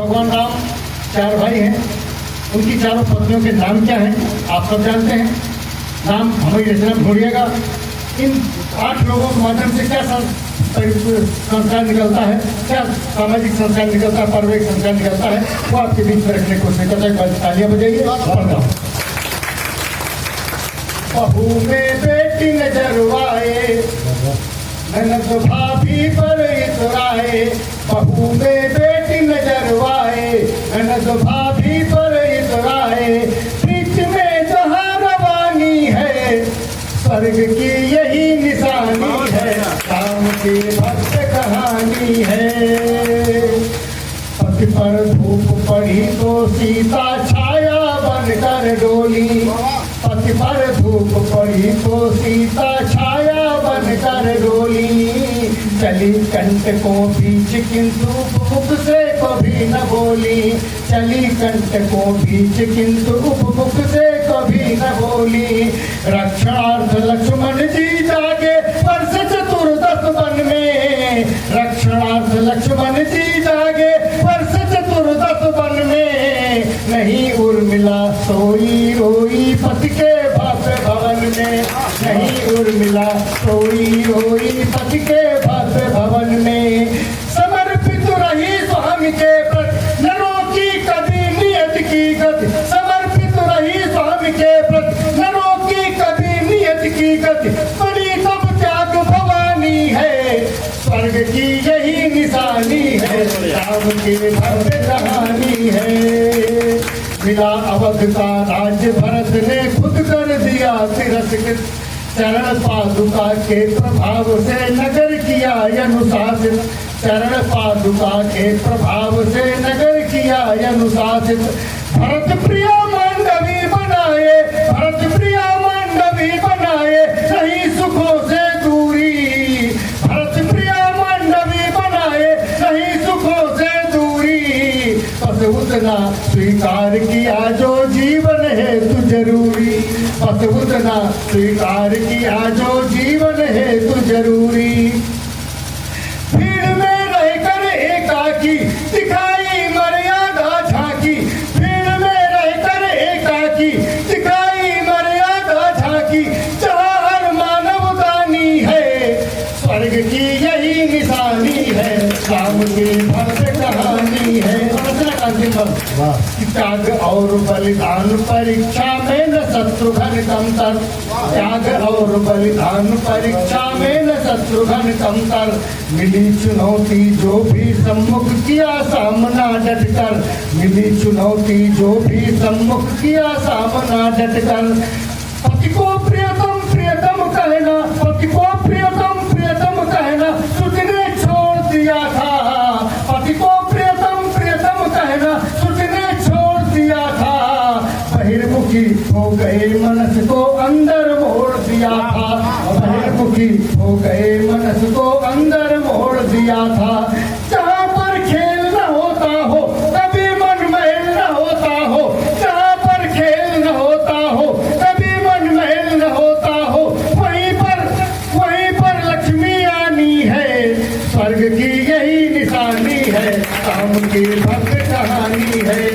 भगवान राम 4 भाई हैं, उनकी 4 पत्नियों के नाम क्या हैं आप सब जानते हैं। नाम हमें रचना भूलिएगा। इन 8 लोगों के माध्यम से क्या संस्कार निकलता है, क्या सामाजिक संस्कार निकलता है, पारिवारिक संस्कार निकलता है, वो आपके बीच में रखने की कोशिश करता है। तालियां बजाइए। बहू में बेटी नजरवाए, ननद भाभी पर इतराए। बहू में बेटी नजरवाए, ननद भाभी पर इतराए। बीच में जहाँ रवानी है, स्वर्ग की यही निशानी है। राम की भक्त कहानी है। पति पर धूप पड़ी तो सीता छाया बनकर डोली। पति पर धूप पड़ी तो सीता छाया बनकर डोली। चली कंटकों बीच किंतु मुख से कभी न बोली। चली कंटकों बीच किंतु उपमुख से कभी न बोली। रक्षणार्थ लक्ष्मण जी जागे वर्ष चतुर्दश वन में। रक्षणार्थ लक्ष्मण जी जागे वर्ष चतुर्दश वन में। नहीं उर्मिला सोई रोई पति के भव्य भवन में। नहीं उर्मिला सोई रोई पति के भव्य भवन में। समर्पित रही स्वामी के प्रति, न रोकी कभी नियत की गति। समर्पित रही स्वामी के प्रति, न रोकी कभी नियत की गति। बड़ी तब त्याग भवानी है, स्वर्ग की यही निशानी है। राम की भव्य कहानी है। मिला अवध का राज्य भरत ने खुद कर दिया तिरस्कृत। चरण पादुका के प्रभाव से नगर किया अनुशासित। चरण पादुका के प्रभाव से नगर किया अनुशासित। भरत प्रिया मांडवी बनाए, भरत प्रिया मांडवी बनाए, नहीं सुखों से दूरी। भरत प्रिया मांडवी बनाए, नहीं सुखों से दूरी। बस उतना स्वीकार किया जो जीवन है तू जरूरी। बस उतना स्वीकार किया जो जीवन है तू जरूरी। भीड़ में रहकर एकाकी दिखाई मर्यादा झांकी। भीड़ में रहकर एकाकी दिखाई मर्यादा झांकी। जहाँ हर मानव दानी है, स्वर्ग की यही निशानी है। राम की भव्य कहानी है। त्याग और बलिदान परीक्षा में न शत्रुघ्न कमतर। त्याग और बलिदान परीक्षा में न शत्रुघ्न कमतर। मिली चुनौती जो भी सम्मुख किया सामना डटकर। मिली चुनौती जो भी सम्मुख किया सामना डटकर। पति को प्रियतम प्रियतम कहना, पति को प्रियतम प्रियतम कहना तुझने छोड़ दिया था। पति को प्रियतम प्रियतम कहना तुझने छोड़ दिया था। बहिर्मुखी हो गए मनस को अंदर मोड़ दिया था। बहिर्मुखी हो गए मनस को अंदर मोड़ दिया था। जहाँ पर खेल न होता हो कभी मन महल न होता हो। जहाँ पर खेल न होता हो कभी मन महल न होता हो। वहीं पर लक्ष्मी आनी है, स्वर्ग की यही निशानी है। राम की भव्य कहानी है।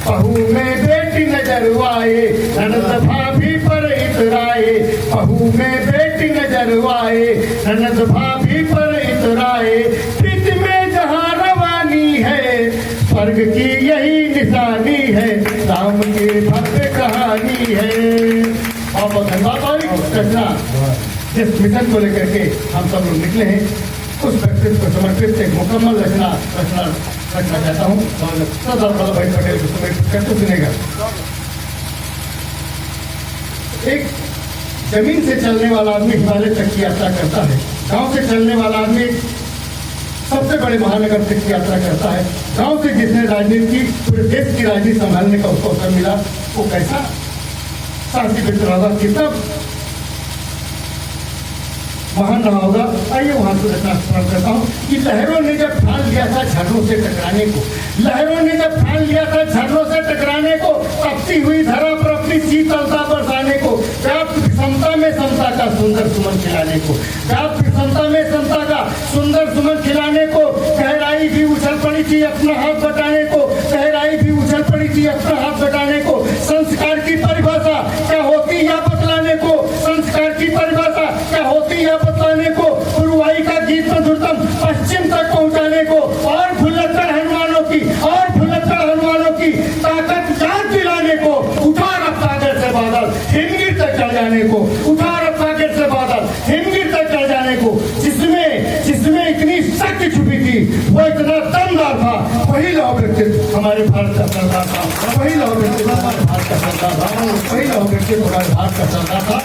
बहू में बेटी नजरवाए, ननद भाभी पर इतराए। बहू में बेटी नजरवाए, ननद भाभी पर इतराए। प्रीति में जहाँ रवानी है, स्वर्ग की यही निशानी है। राम की भव्य कहानी है। और धन्यवाद। रचना जिस मिशन को लेकर के हम सब लोग निकले हैं, उस व्यक्तित्व को समर्पित एक मुकम्मल रचना चाहता हूँ। सरदार वल्लभ भाई पटेल को समर्पित करते सुनेगा। एक जमीन से चलने वाला आदमी हिमालय तक की यात्रा करता है। गांव से चलने वाला आदमी सबसे बड़े महानगर तक की यात्रा करता है। गांव से जिसने राजनीति की, पूरे देश की राजनीति संभालने का उसको अवसर मिला, वो कैसा साहसी व्यक्ति रहा, कितना महान रहा होगा। आइए वहां से रचना स्मरण करता हूँ कि लहरों ने जब ठान लिया था झरनों से टकराने को। लहरों ने जब ठान लिया था झरनों से टकराने को। तपती हुई धरा पर अपनी शीतलता बरसाने को। व्याप्त विषमता में समता का सुंदर सुमन खिलाने को। व्याप्त विषमता में समता का सुंदर सुमन खिलाने को। गहराई भी उछल पड़ी थी अपना हाथ बटाने को। हमारे भारत का सरदार था, वही लौह व्यक्तित्व हमारे भारत का सरदार था, वही लौह व्यक्तित्व हमारे भारत का सरदार था।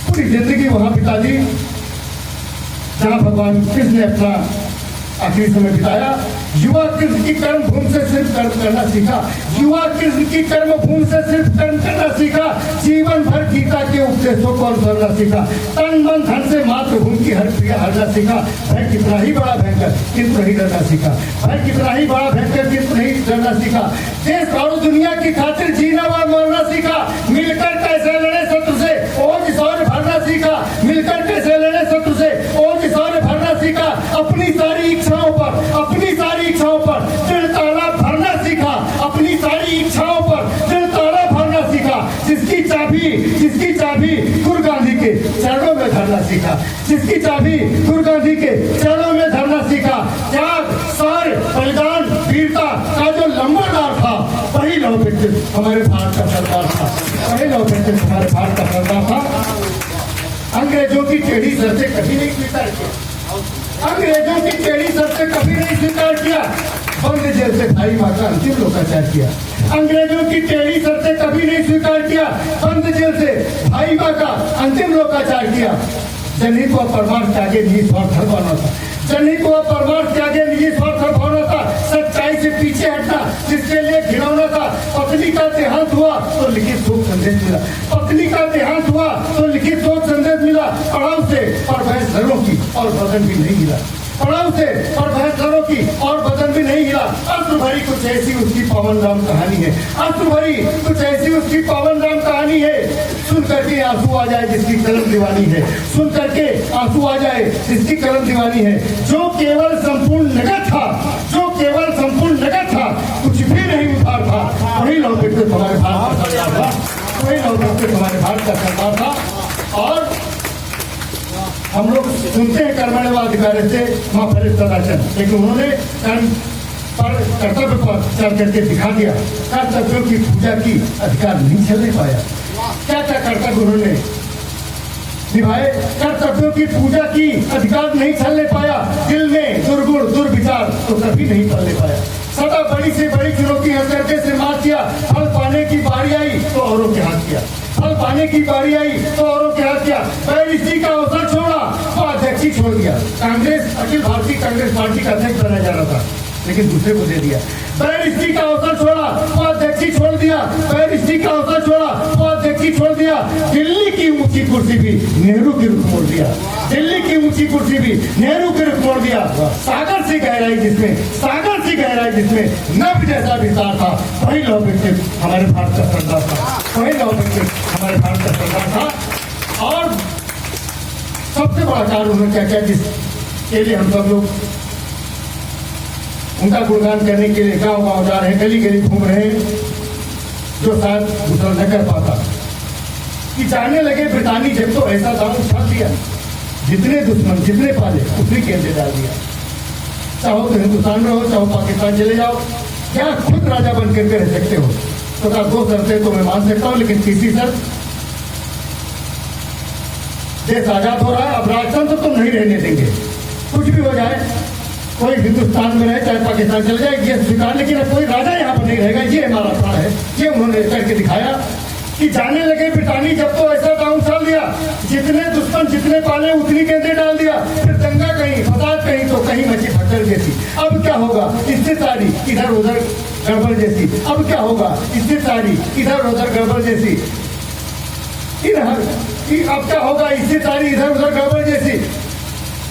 पूरी जिंदगी वहां बिता दी जहां भगवान कृष्ण ने अपना आखिरी समय बिताया। युवा कृष्ण की कर्म भूमि से सिर्फ कर्म करना सीखा, युवा कृष्ण की कर्म भूमि से सिर्फ कर्म करना सीखा, जीवन भर गीता के उपदेशों को अनुसरना सीखा, तन मन धन से मातृभूमि की हर क्रिया हरना सीखा। भय कितना ही बड़ा भयंकर किंतु नहीं डरना सीखा, भय कितना ही बड़ा भयंकर किंतु नहीं डरना सीखा। देश और दुनिया की खातिर जीना व मरना सीखा, मिलकर कैसे लड़े शत्रु से ओज शौर्य भरना सीखा, मिलकर कैसे लड़े शत्रु से ओज शौर्य भरना सीखा। अपनी सारी इच्छाओं पर दिल ताला भरना सीखा, अपनी सारी इच्छाओं पर दिल ताला भरना सीखा। जिसकी चाबी गुरु गांधी के चरणों में धरना सीखा, जिसकी चाबी गुरु गांधी के चरणों में धरना सीखा। त्याग, शौर्य, बलिदान, वीरता का जो लंबरदार था, वही लौह व्यक्तित्व हमारे भारत का सरदार था, वही लौह व्यक्तित्व हमारे भारत का सरदार था। अंग्रेजों की टेढ़ी शर्तें कभी नहीं स्वीकार किया, अंग्रेजों की टेढ़ी शर्तें कभी नहीं स्वीकार किया। बंद जेल से भाई माँ का अंतिम लोकाचार किया, अंग्रेजों की टेढ़ी शर्तें कभी नहीं स्वीकार किया। बंद जेल से भाई माँ का अंतिम लोकाचार किया। जनहित व परमार्थ के आगे निजी स्वार्थ भावना था, जनहित व परमार्थ के आगे निजी स्वार्थ भावना था। सच्चाई से पीछे हटना जिसके लिए घिनौना था। पत्नी का देहांत हुआ तो लिखित शोक संदेश मिला, पत्नी का देहांत हुआ तो लिखित शोक संदेश मिला। पड़ाव से और भैंसरों की और बदन भी नहीं मिला, पड़ाव से और भैंसरों की और बदन भी नहीं हिला। अश्रु भरी कुछ ऐसी उसकी पावन राम कहानी है, अश्रु भरी कुछ ऐसी उसकी पावन राम कहानी है। सुन करके आंसू आ जाए जिसकी कलम दीवानी है, सुन करके आंसू आ जाए जिसकी कलम दीवानी है। जो केवल संपूर्ण नगद था, जो केवल संपूर्ण नगद था, कुछ भी नहीं उधार था, वही लौह व्यक्तित्व हमारे भारत का सरदार था, वही लौह व्यक्तित्व हमारे भारत का सरदार था। और हम लोग सुनते हैं कर्मण्येवाधिकार से मां फरिश्ताचरण, लेकिन उन्होंने कर्तव्य पर चल करके दिखा दिया। कर्तव्यों की पूजा की अधिकार नहीं चलने पाया, क्या क्या कर्तव्य उन्होंने निभाए। कर्तव्यों की पूजा की अधिकार नहीं चलने पाया। दिल में दुर्गुण दुर्विचार तो कभी नहीं पलने पाया। सदा बड़ी से बड़ी चुनौती हथकंडे से मात किया। फल पाने की बारी आई तो औरों के हाथ किया, फल पाने की बारी आई तो औरों के हाथ किया। बैरिस्टी का अवसर छोड़ा तो अध्यक्ष छोड़ दिया। कांग्रेस अखिल भारतीय कांग्रेस पार्टी का अध्यक्ष बना जा रहा था, लेकिन दूसरे को दे दिया। बैरिस्टी का अवसर छोड़ा तो अध्यक्ष छोड़ दिया, बैरिस्टी का अवसर छोड़ा तो अध्यक्ष छोड़ दिया। दिल्ली की ऊंची कुर्सी भी नेहरू के रुख मोड़ दिया, दिल्ली की ऊंची कुर्सी भी नेहरू के रुख मोड़ दिया। सागर से गहराई जिसमें, सागर से गहराई जिसमें नभ जैसा विस्तार था, वही लौह व्यक्तित्व हमारे भारत का सरदार था, वही लौह व्यक्तित्व हमारे भारत का सरदार था। और सबसे बड़ा कार्य उन्होंने क्या किया जिसके लिए हम सब लोग उनका गुणगान करने के लिए गांव गांव जा रहे हैं, गली गली घूम रहे हैं, जो शायद दूसरा न कर पाता। कि जाने लगे ब्रिटानी जब तो ऐसा दाम उठा दिया, जितने दुश्मन जितने पाले उतनी केंद्र डाल दिया। चाहो तो हिंदुस्तान रहो, चाहो पाकिस्तान चले जाओ, क्या खुद राजा बन करके रह सकते हो। तो कहा 2 शर्तें तो मैं मान सकता हूँ, लेकिन तीसरी शर्त, देश आजाद हो रहा है, अब राजतंत्र तो नहीं रहने देंगे, कुछ भी हो जाए, कोई हिंदुस्तान में रहे चाहे पाकिस्तान चले जाए, ये स्वीकार, लेकिन कोई राजा यहाँ पर नहीं रहेगा, ये हमारा प्राण है। ये उन्होंने करके दिखाया। कि जाने लगे ब्रिटानी जब तो ऐसा दांव उछाल दिया, जितने दुश्मन जितने पाले उतनी केंद्र डाल दिया। फिर दंगा कहीं, फसाद कहीं तो कहीं मची भगदड़ जैसी। अब क्या होगा, इससे सारी इधर उधर गड़बड़ जैसी। अब क्या होगा, इससे सारी इधर उधर गड़बड़ जैसी। अब क्या होगा, इससे सारी इधर उधर गड़बड़ जैसी।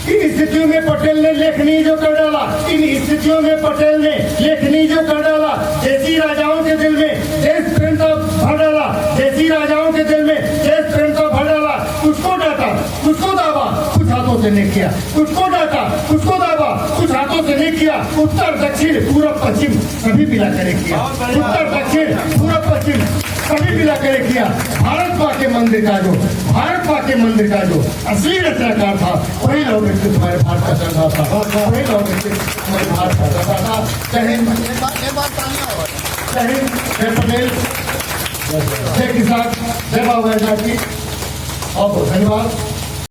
इन स्थितियों में पटेल ने लेखनी जो कर डाला, इन स्थितियों में पटेल ने लेखनी जो कर डाला। देसी राजाओं के दिल में देश प्रेम का भर डाला, देसी राजाओं के दिल में देश प्रेम का भर डाला। कुछको डांटा, कुछको दावा, कुछ हाथों से नहीं किया। कुछको डांटा, कुछको दावा, कुछ हाथों से नहीं किया। उत्तर दक्षिण पूर्व पश्चिम सभी मिला करे किया, उत्तर दक्षिण पूर्व पश्चिम सभी मिला करे किया। भारत माँ के मंदिर का जो, भारत माँ के मंदिर का जो असली रचनाकार था, वही लौह व्यक्तित्व हमारे भारत का सरदार था, वही लौह व्यक्तित्व हमारे भारत का सरदार था। जय हिंद, जय हिंद, जय पटेल, जय किसान, जय बाबा की, और धन्यवाद।